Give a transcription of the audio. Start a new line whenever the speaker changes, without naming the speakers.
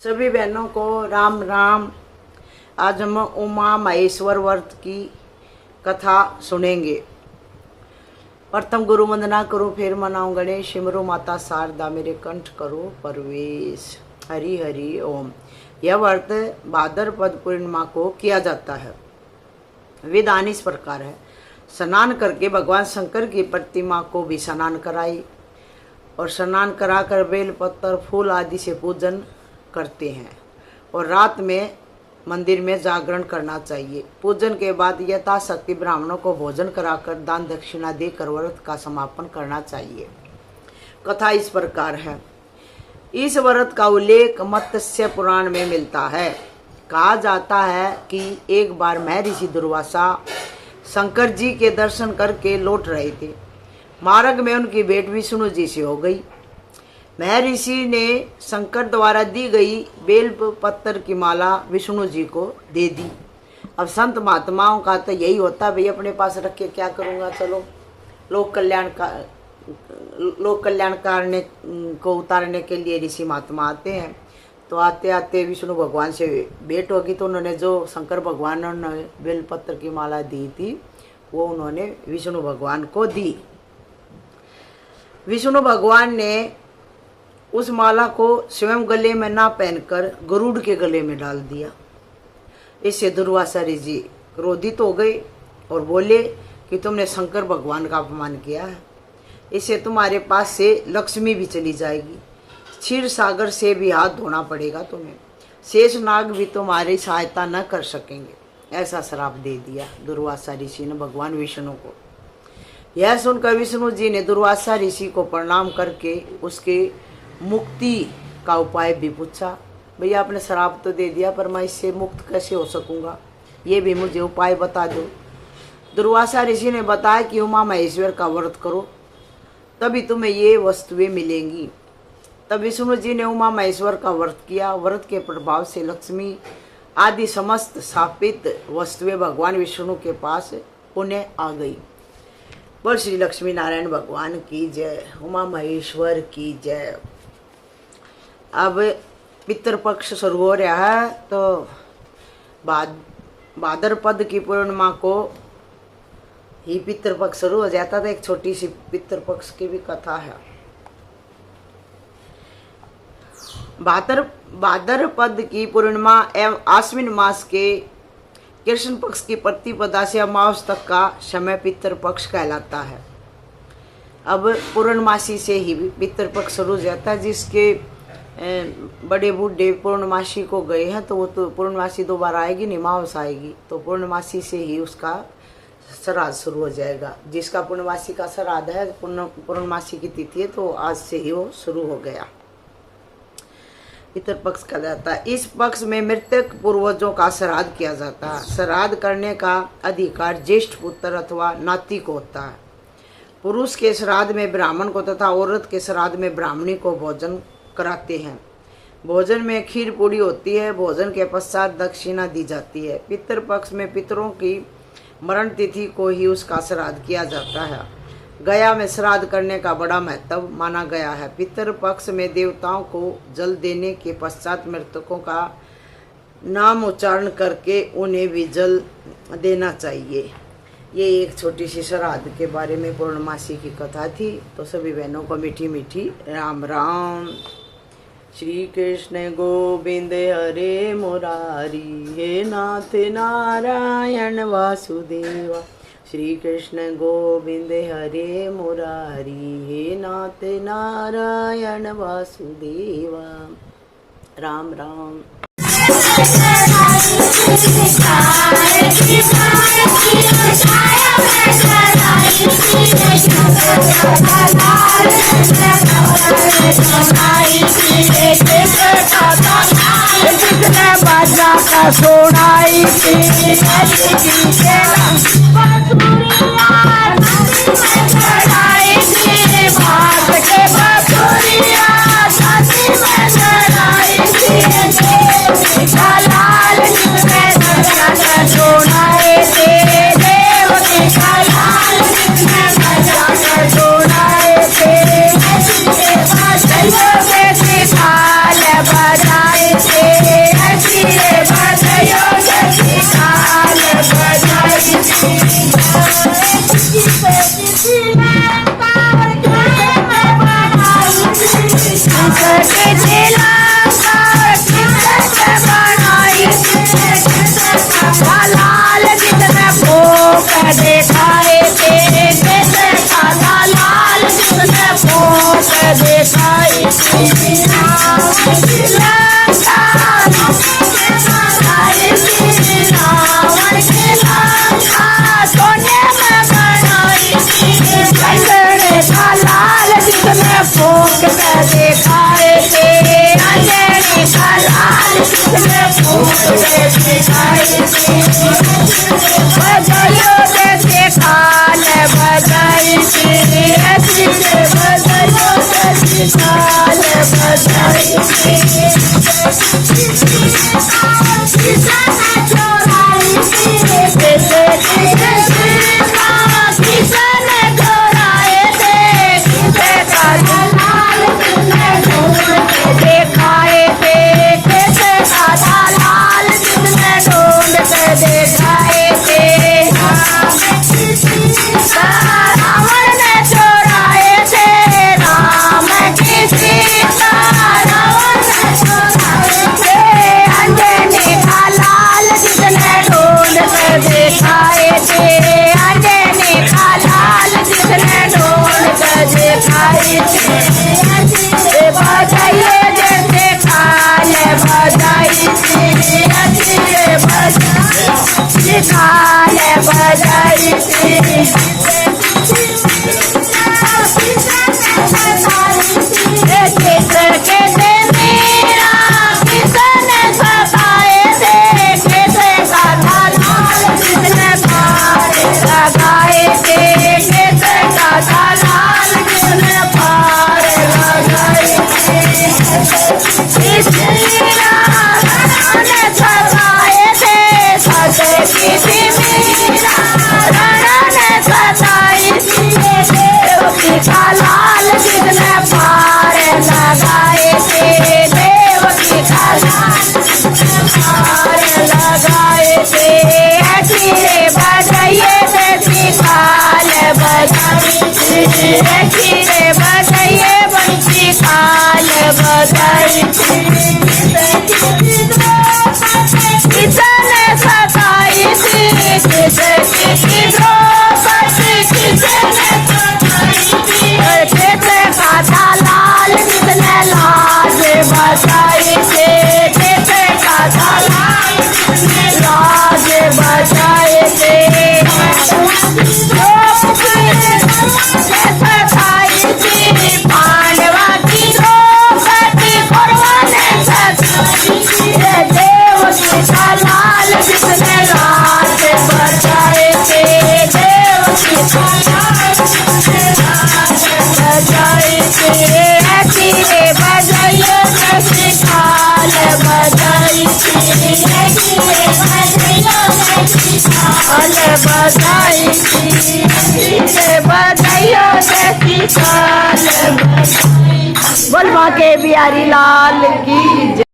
सभी बहनों को राम राम। आज हम उमा महेश्वर व्रत की कथा सुनेंगे। प्रथम गुरु वंदना करो, फिर मनाऊं गणेश, सिमरो माता शारदा, मेरे कंठ करो प्रवेश। हरि हरि ओम। यह व्रत भाद्रपद पूर्णिमा को किया जाता है। विधान इस प्रकार है। स्नान करके भगवान शंकर की प्रतिमा को भी स्नान कराई और स्नान कराकर बेल पत्तर फूल आदि से पूजन करते हैं और रात में मंदिर में जागरण करना चाहिए। पूजन के बाद यथाशक्ति ब्राह्मणों को भोजन कराकर दान दक्षिणा देकर व्रत का समापन करना चाहिए। कथा इस प्रकार है। इस व्रत का उल्लेख मत्स्य पुराण में मिलता है। कहा जाता है कि एक बार महर्षि दुर्वासा शंकर जी के दर्शन करके लौट रहे थे। मार्ग में उनकी भेंट विष्णु जी से हो गई। महर्षि ने शंकर द्वारा दी गई बेल पत्तर की माला विष्णु जी को दे दी। अब संत महात्माओं का तो यही होता है, भाई अपने पास रख के क्या करूँगा, चलो लोक कल्याण को उतारने के लिए ऋषि महात्मा आते हैं। तो आते आते विष्णु भगवान से भेंट होगी तो उन्होंने जो शंकर भगवान ने बेल पत्तर की माला दी थी वो उन्होंने विष्णु भगवान को दी। विष्णु भगवान ने उस माला को स्वयं गले में ना पहनकर गरुड़ के गले में डाल दिया। इससे दुर्वासा ऋषि क्रोधित हो गए और बोले कि तुमने शंकर भगवान का अपमान किया है, इससे तुम्हारे पास से लक्ष्मी भी चली जाएगी, क्षीर सागर से भी हाथ धोना पड़ेगा तुम्हें, शेष नाग भी तुम्हारी सहायता न कर सकेंगे। ऐसा श्राप दे दिया दुर्वासा ऋषि ने भगवान विष्णु को। यह सुनकर विष्णु जी ने दुर्वासा ऋषि को प्रणाम करके उसके मुक्ति का उपाय भी पूछा। भैया आपने श्राप तो दे दिया, पर मैं इससे मुक्त कैसे हो सकूंगा, ये भी मुझे उपाय बता दो। दुर्वासा ऋषि ने बताया कि उमा महेश्वर का व्रत करो, तभी तुम्हें ये वस्तुएं मिलेंगी। तब विष्णु जी ने उमा महेश्वर का व्रत किया। व्रत के प्रभाव से लक्ष्मी आदि समस्त स्थापित वस्तुएं भगवान विष्णु के पास उन्हें आ गई। बोल श्री लक्ष्मी नारायण भगवान की जय, उमा महेश्वर की जय। अब पितृपक्ष शुरू हो रहा है, तो भाद्रपद की पूर्णिमा को ही पितृपक्ष शुरू हो जाता था। एक छोटी सी पितृपक्ष की भी कथा है। भाद्रपद की पूर्णिमा एवं आश्विन मास के कृष्ण पक्ष की प्रतिपदा से अमावस तक का समय पितृपक्ष कहलाता है। अब पूर्णमासी से ही पितृपक्ष शुरू हो जाता है। जिसके बड़े बूढ़े पूर्णमासी को गए हैं तो वो तो पूर्णमासी दोबारा आएगी नहीं, अमावस आएगी, तो पूर्णमासी से ही उसका श्राद्ध शुरू हो जाएगा। जिसका पूर्णमासी का श्राद्ध है, पूर्णमासी की तिथि है, तो आज से ही वो शुरू हो गया। पितृपक्ष कहा जाता है। इस पक्ष में मृतक पूर्वजों का श्राद्ध किया जाता है। श्राद्ध करने का अधिकार ज्येष्ठ पुत्र अथवा नाती को होता है। पुरुष के श्राद्ध में ब्राह्मण को तथा औरत के श्राद्ध में ब्राह्मणी को भोजन कराते हैं। भोजन में खीर पूड़ी होती है। भोजन के पश्चात दक्षिणा दी जाती है। पितृपक्ष में पितरों की मरण तिथि को ही उसका श्राद्ध किया जाता है। गया में श्राद्ध करने का बड़ा महत्व माना गया है। पितृपक्ष में देवताओं को जल देने के पश्चात मृतकों का नाम उच्चारण करके उन्हें भी जल देना चाहिए। ये एक छोटी सी श्राद्ध के बारे में पूर्णमासी की कथा थी। तो सभी बहनों को मीठी मीठी राम राम। श्री कृष्ण गोविंद हरे मुरारी, हे नाथ नारायण वासुदेवा। श्री कृष्ण गोविंद हरे मुरारी, हे नाथ नारायण वासुदेवा। राम राम।
बाजा का सोनाई बजाए जिसने ढूंढ के दिखाई थी बधाइयों जैसे काल बधाई थी ऐसी बधाइयों जैसी काल बधाई थी काल बधाई थी लाल जिसने पार लगाए थे देवकी का पार लगाए थे ऐसी बधाइए जैसी काल बधाई थी ऐसी बधाइए बंसी काल बधाई थी किसने सताई थी किसकी द्रौपदी किसने लाल जिसने लाज बचाई थे कैसे काथा लाज बचाए थे सताई थी पांडवा की द्रौपदी कौरवों ने देव की लाल जिसने लाज बचाए थे देव की बधाई थी ऐसी बधाइयों जैसी काल बधाई थी काल बधाई थी बधाइयों जैसी काल बधाई। बोल माँ के बिहारी लाल की।